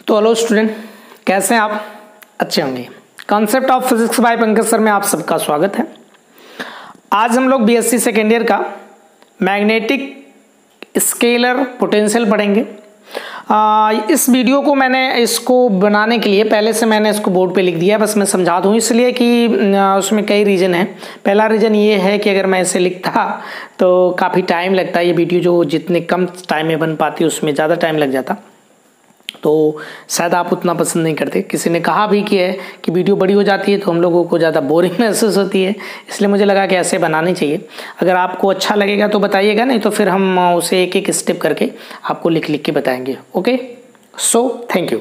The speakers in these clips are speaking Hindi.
तो हेलो स्टूडेंट, कैसे हैं आप? अच्छे होंगे। Concept of physics bye Pankaj sir में आप सबका स्वागत है। आज हम लोग बीएससी सेकेंड ईयर का मैग्नेटिक स्केलर पोटेंशियल पढ़ेंगे। इस वीडियो को मैंने इसको बनाने के लिए पहले से मैंने इसको बोर्ड पे लिख दिया है, बस मैं समझा दूँ इसलिए कि उसमें कई रीज़न हैं। पहला रीज़न ये है कि अगर मैं इसे लिखता तो काफ़ी टाइम लगता, ये वीडियो जो जितने कम टाइम में बन पाती उसमें ज़्यादा टाइम लग जाता, तो शायद आप उतना पसंद नहीं करते। किसी ने कहा भी कि है कि वीडियो बड़ी हो जाती है तो हम लोगों को ज़्यादा बोरिंग महसूस होती है, इसलिए मुझे लगा कि ऐसे बनानी चाहिए। अगर आपको अच्छा लगेगा तो बताइएगा, नहीं तो फिर हम उसे एक एक स्टेप करके आपको लिख लिख के बताएंगे। Okay, so thank you.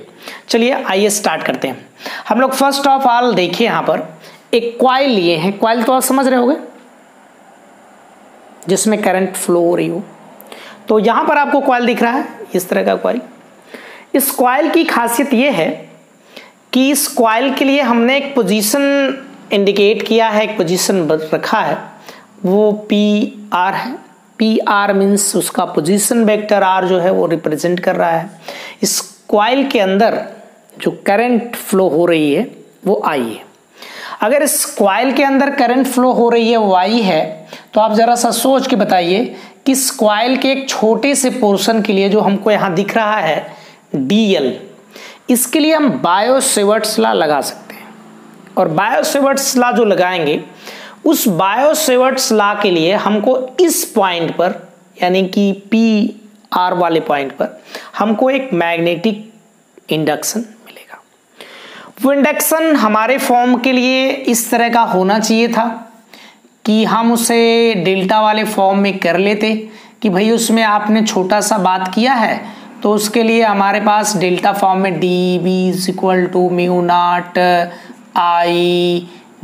चलिए आइए स्टार्ट करते हैं। हम लोग फर्स्ट ऑफ ऑल देखिए, यहाँ पर एक कॉइल लिए हैं। कॉइल तो आप समझ रहे होंगे, जिसमें करंट फ्लो हो रही हो। तो यहाँ पर आपको कॉइल दिख रहा है, इस तरह का कॉइल। इस कॉइल की खासियत ये है कि इस कॉइल के लिए हमने एक पोजीशन इंडिकेट किया है, एक पोजीशन रखा है, वो पी आर है। पी आर मीन्स उसका पोजीशन वेक्टर आर जो है वो रिप्रेजेंट कर रहा है। इस कॉइल के अंदर जो करंट फ्लो हो रही है वो आई है। अगर इस कॉइल के अंदर करंट फ्लो हो रही है वो आई है, तो आप जरा सा सोच के बताइए कि इस कॉइल के एक छोटे से पोर्शन के लिए जो हमको यहाँ दिख रहा है DL, इसके लिए हम बायो-सेवर्ट्स लॉ लगा सकते हैं। और बायो-सेवर्ट्स लॉ जो लगाएंगे, उस बायो-सेवर्ट्स लॉ के लिए हमको इस पॉइंट पर, यानी कि PR वाले पॉइंट पर, हमको एक मैग्नेटिक इंडक्शन मिलेगा। वो इंडक्शन हमारे फॉर्म के लिए इस तरह का होना चाहिए था कि हम उसे डेल्टा वाले फॉर्म में कर लेते कि भाई उसमें आपने छोटा सा बात किया है, तो उसके लिए हमारे पास डेल्टा फॉर्म में dB = mu not I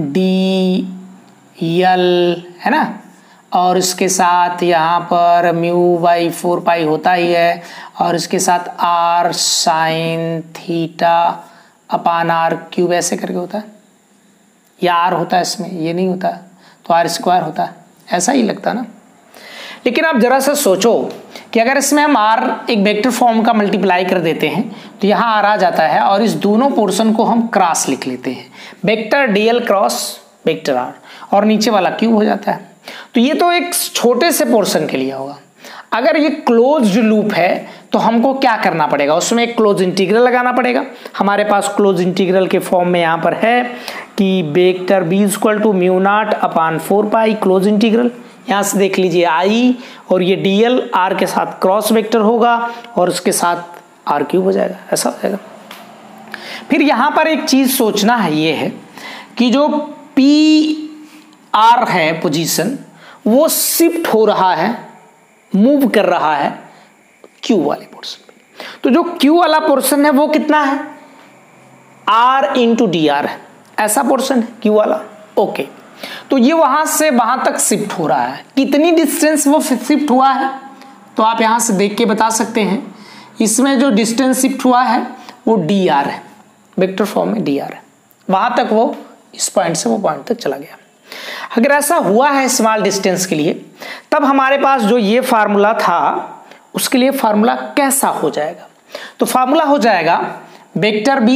dl है ना, और इसके साथ यहाँ पर μ/4π होता ही है, और इसके साथ r sin θ/r³ ऐसे करके होता है, या r होता है इसमें, ये नहीं होता तो r² होता है, ऐसा ही लगता ना। लेकिन आप जरा सा सोचो कि अगर इसमें हम r एक वेक्टर फॉर्म का मल्टीप्लाई कर देते हैं तो यहाँ r आ जाता है, और इस दोनों पोर्शन को हम क्रॉस लिख लेते हैं, vector dl cross vector r, और नीचे वाला क्यूब हो जाता है। तो ये तो एक छोटे से पोर्शन के लिए होगा। अगर ये क्लोज्ड लूप है तो हमको क्या करना पड़ेगा, उसमें एक क्लोज इंटीग्रल लगाना पड़ेगा। हमारे पास क्लोज इंटीग्रल के फॉर्म में यहाँ पर है कि vector b = mu naught / 4π close integral. यहाँ से देख लीजिए I, और ये dl r के साथ क्रॉस वेक्टर होगा और उसके साथ r³ हो जाएगा, ऐसा हो जाएगा। फिर यहाँ पर एक चीज सोचना है, ये है कि जो PR है पोजीशन, वो शिफ्ट हो रहा है, मूव कर रहा है Q वाले पोर्शन में। तो जो Q वाला पोर्शन है वो कितना है, R × dr है, ऐसा पोर्शन है Q वाला। ओके, तो ये वहां से वहां तक शिफ्ट हो रहा है। कितनी डिस्टेंस वो शिफ्ट हुआ है, तो आप यहां से देख के बता सकते हैं। इसमें जो डिस्टेंस शिफ्ट हुआ है वो dr है, वेक्टर फॉर्म में dr है। वहां तक वो इस पॉइंट से वो पॉइंट तक चला गया। अगर ऐसा हुआ है स्मॉल डिस्टेंस के लिए, तब हमारे पास जो ये फार्मूला था उसके लिए फार्मूला कैसा हो जाएगा, तो फार्मूला हो जाएगा vector b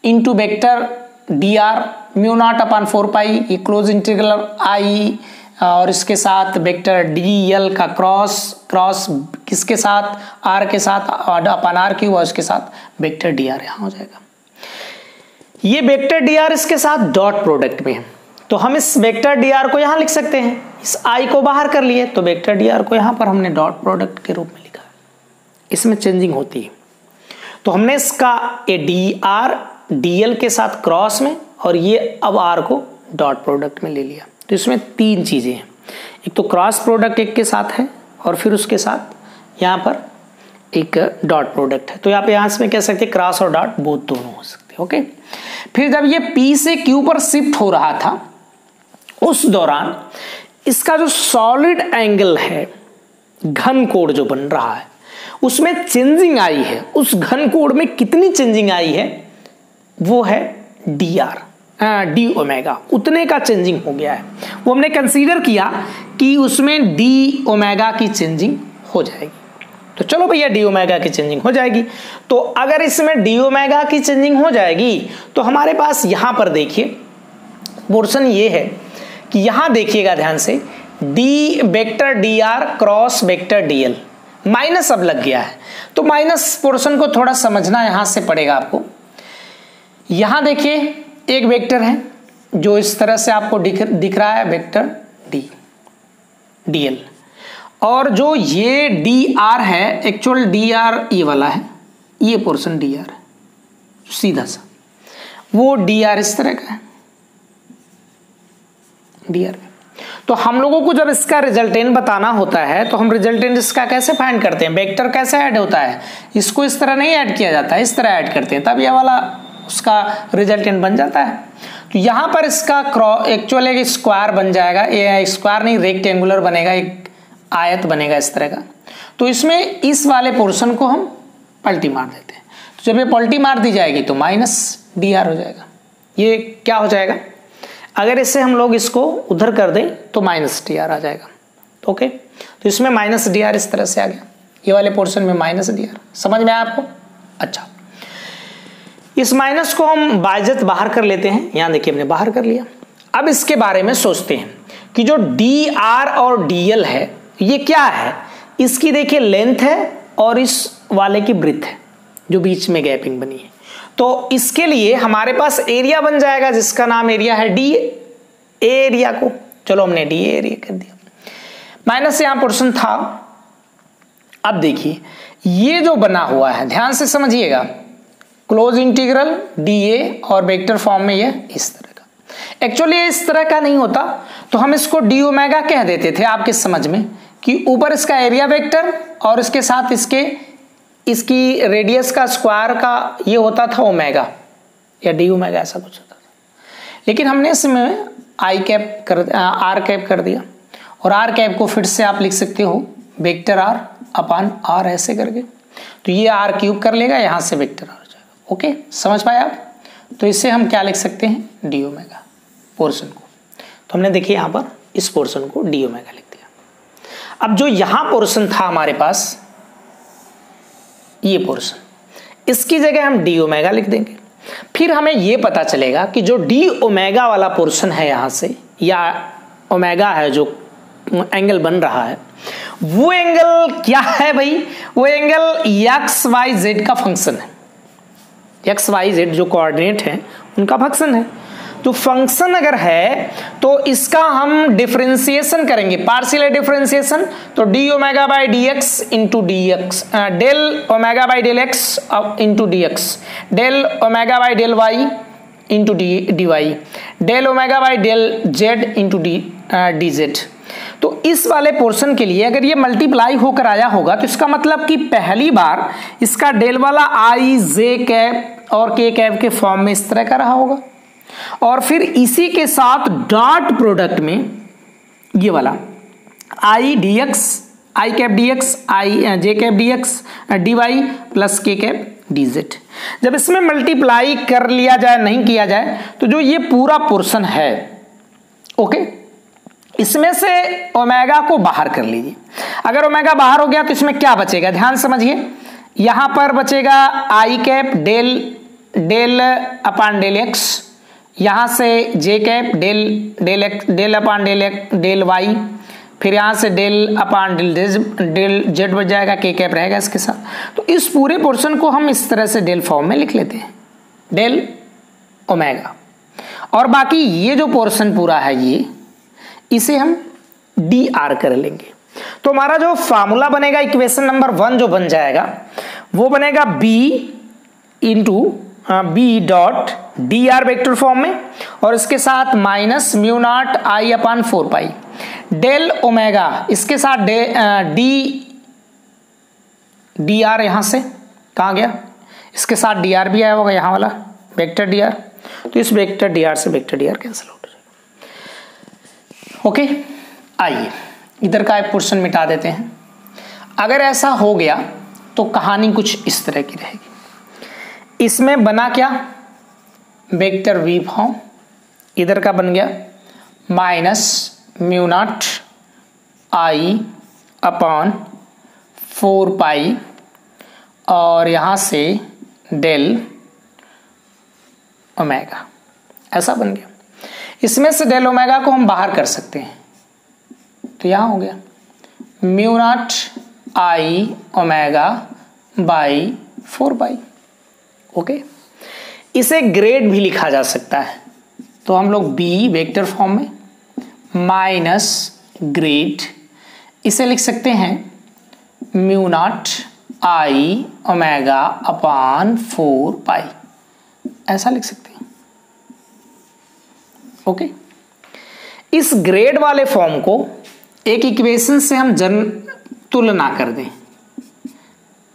× vector dr mu naught / 4π ये क्लोज इंटीग्रल I, और इसके साथ वेक्टर dl का क्रॉस किसके साथ, r के साथ /r³, और इसके साथ वेक्टर dr यहाँ हो जाएगा। ये वेक्टर dr इसके साथ डॉट प्रोडक्ट में है, तो हम इस वेक्टर dr को यहाँ लिख सकते हैं। इस I को बाहर कर लिए तो वेक्टर dr को यहाँ पर हमने डॉट प्रोडक्ट के रूप में लिखा। इसमें चेंजिंग होती है, तो हमने इसका ये dr dl के साथ क्रॉस में, और ये अब r को डॉट प्रोडक्ट में ले लिया। तो इसमें तीन चीजें हैं, एक तो क्रॉस प्रोडक्ट एक के साथ है, और फिर उसके साथ यहाँ पर एक डॉट प्रोडक्ट है। तो आप यहाँ से कह सकते हैं क्रॉस और डॉट बोथ दोनों हो सकते हैं। ओके, फिर जब ये P से Q पर शिफ्ट हो रहा था, उस दौरान इसका जो सॉलिड एंगल है, घन कोण जो बन रहा है, उसमें चेंजिंग आई है। उस घन कोण में कितनी चेंजिंग आई है, वो है dr d⍵, उतने का चेंजिंग हो गया है। वो हमने कंसीडर किया कि उसमें d⍵ की चेंजिंग हो जाएगी। तो चलो भैया डी ओमेगा की चेंजिंग हो जाएगी। तो अगर इसमें डी ओमेगा की चेंजिंग हो जाएगी तो हमारे पास यहां पर देखिए पोर्शन ये है कि यहां देखिएगा ध्यान से, D vector D R cross vector D L, minus अब लग गया है। तो माइनस पोर्शन को थोड़ा समझना यहां से पड़ेगा आपको। यहां देखिए एक वेक्टर है जो इस तरह से आपको दिख रहा है, वेक्टर डी डी एल, और जो ये डी आर है, एक्चुअल डी आर ये वाला है, ये पोर्शन डी आर है सीधा सा, वो डी आर इस तरह का है डी आर। तो हम लोगों को जब इसका रिजल्टेंट बताना होता है तो हम रिजल्टेंट इसका कैसे फाइंड करते हैं, वेक्टर कैसे ऐड होता है, इसको इस तरह नहीं ऐड किया जाता है, इस तरह ऐड करते हैं, तब ये वाला उसका रिजल्टेंट बन जाता है। तो यहां पर इसका एक्चुअल एक स्क्वायर बन जाएगा, ये स्क्वायर नहीं रेक्टेंगुलर बनेगा, एक आयत बनेगा इस तरह का। तो इसमें इस वाले पोर्शन को हम पलटी मार देते हैं। तो जब ये पलटी मार दी जाएगी तो माइनस डी आर हो जाएगा। ये क्या हो जाएगा, अगर इससे हम लोग इसको उधर कर दें तो माइनस डी आर आ जाएगा। ओके, तो इसमें माइनस डी आर इस तरह से आ गया, ये वाले पोर्शन में माइनस डी आर। समझ में आया आपको? अच्छा, इस माइनस को हम बाइज्जत बाहर कर लेते हैं। यहां देखिए हमने बाहर कर लिया। अब इसके बारे में सोचते हैं कि जो डी आर और डी एल है ये क्या है। इसकी देखिए लेंथ है और इस वाले की ब्रेथ है जो बीच में गैपिंग बनी है। तो इसके लिए हमारे पास एरिया बन जाएगा जिसका नाम एरिया है डी एरिया को, चलो हमने डी एरिया कर दिया, माइनस यहां पोर्शन था। अब देखिए ये जो बना हुआ है, ध्यान से समझिएगा, क्लोज इंटीग्रल डी ए और वेक्टर फॉर्म में ये इस तरह का। एक्चुअली ये इस तरह का नहीं होता तो हम इसको डी ओमेगा कह देते थे आपके समझ में, कि ऊपर इसका एरिया वेक्टर और इसके साथ इसकी रेडियस का स्क्वायर का ये होता था ओमेगा या डी ओमेगा, ऐसा कुछ होता था। लेकिन हमने इसमें आई कैप कर आर कैप कर दिया, और आर कैप को फिर से आप लिख सकते हो वेक्टर आर अपान आर ऐसे करके। तो ये आर क्यूब कर लेगा, यहाँ से वेक्टर आर हो जाएगा। ओके, समझ पाए आप? तो इससे हम क्या लिख सकते हैं, डी ओमेगा पोर्शन को। तो हमने देखिए यहाँ पर इस पोर्शन को डी ओमेगा लिख दिया। अब जो यहाँ पोर्शन था हमारे पास, ये पोर्शन, इसकी जगह हम डी ओमेगा लिख देंगे। फिर हमें ये पता चलेगा कि जो डी ओमेगा वाला पोर्शन है यहाँ से, या ओमेगा है जो एंगल बन रहा है, वो एंगल क्या है भाई, वो एंगल एक्स वाई जेड का फंक्शन है। एक्स वाई जेड जो कोऑर्डिनेट है उनका फंक्शन है। तो फंक्शन अगर है तो इसका हम डिफरेंशिएशन करेंगे, पार्शियल डिफरेंशिएशन। तो d omega by d x into d x, del omega by del x into d x, del omega by del y into d y, del omega by del z into d z. तो इस वाले पोर्शन के लिए अगर ये मल्टीप्लाई होकर आया होगा तो इसका मतलब कि पहली बार इसका डेल वाला आई जे कैप और के कैप के फॉर्म में इस तरह का रहा होगा, और फिर इसी के साथ डॉट प्रोडक्ट में ये वाला i d x, i cap d x, i j cap d x d y plus k cap d z. जब इसमें मल्टीप्लाई कर लिया जाए, नहीं किया जाए, तो जो ये पूरा पोर्शन है, ओके, इसमें से ओमेगा को बाहर कर लीजिए। अगर ओमेगा बाहर हो गया तो इसमें क्या बचेगा, ध्यान समझिए। यहां पर बचेगा I cap del upon del x, यहां से J cap del upon del y, फिर यहां से डेल अपान डेल जेड बच जाएगा, के कैप रहेगा इसके साथ। तो इस पूरे पोर्शन को हम इस तरह से डेल फॉर्म में लिख लेते हैं, डेल ओमेगा। और बाकी ये जो पोर्शन पूरा है ये, इसे हम डी आर कर लेंगे। तो हमारा जो फॉर्मूला बनेगा, इक्वेशन नंबर 1 जो बन जाएगा, वो बनेगा b into b dot d r vector form में, और इसके साथ minus mu naught i upon 4 pi del omega, इसके साथ डी आर, यहां से कहाँ गया, इसके साथ डी आर भी आया होगा, यहाँ वाला वेक्टर डी आर। तो इस वेक्टर डी आर से vector D R cancel out हो जाएगा। ओके, आइए इधर का एक पोर्शन मिटा देते हैं। अगर ऐसा हो गया तो कहानी कुछ इस तरह की रहेगी। इसमें बना क्या, वेक्टर वी फॉर्म, इधर का बन गया माइनस म्यू नॉट आई अपॉन 4 पाई और यहाँ से डेल ओमेगा, ऐसा बन गया। इसमें से डेल ओमेगा को हम बाहर कर सकते हैं, तो यहाँ हो गया mu naught I omega by 4 pi. Okay, इसे ग्रेड भी लिखा जा सकता है, तो हम लोग बी वेक्टर फॉर्म में माइनस ग्रेड, इसे लिख सकते हैं म्यू नॉट आई ओमेगा अपान 4 पाई, ऐसा लिख सकते हैं। ओके, इस ग्रेड वाले फॉर्म को एक इक्वेशन से हम तुलना कर दें,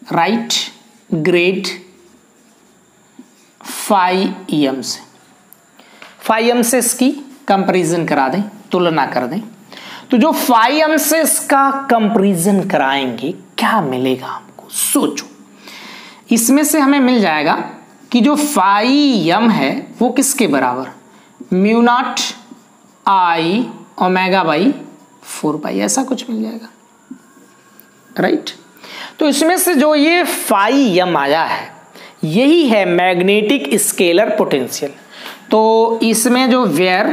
राइट, ग्रेड फाई एम से, फाई एम से इसकी कंपैरिजन करा दें, तुलना कर दें। तो जो फाई एम से इसका कंपैरिजन कराएंगे क्या मिलेगा हमको, सोचो। इसमें से हमें मिल जाएगा कि जो फाई एम है वो किसके बराबर, mu naught I omega by 4 पाई, ऐसा कुछ मिल जाएगा, राइट। तो इसमें से जो ये फाई एम आया है यही है मैग्नेटिक स्केलर पोटेंशियल। तो इसमें जो वेयर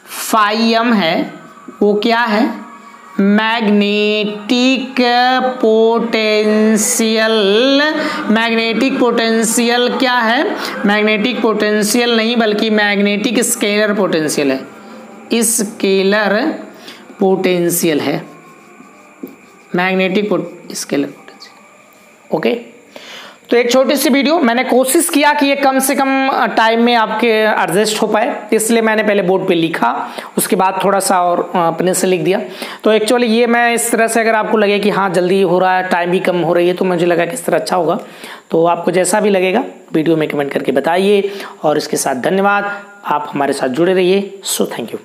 फाई एम है वो क्या है, मैग्नेटिक पोटेंशियल। मैग्नेटिक पोटेंशियल क्या है, मैग्नेटिक पोटेंशियल नहीं बल्कि मैग्नेटिक स्केलर पोटेंशियल है, स्केलर पोटेंशियल है, मैग्नेटिक स्केलर पोटेंशियल। ओके, तो एक छोटी सी वीडियो, मैंने कोशिश किया कि ये कम से कम टाइम में आपके एडजस्ट हो पाए, इसलिए मैंने पहले बोर्ड पे लिखा, उसके बाद थोड़ा सा और अपने से लिख दिया। तो एक्चुअली ये मैं इस तरह से, अगर आपको लगे कि हाँ जल्दी हो रहा है, टाइम भी कम हो रही है, तो मुझे लगा कि इस तरह अच्छा होगा। तो आपको जैसा भी लगेगा वीडियो में कमेंट करके बताइए, और इसके साथ धन्यवाद, आप हमारे साथ जुड़े रहिए। So thank you.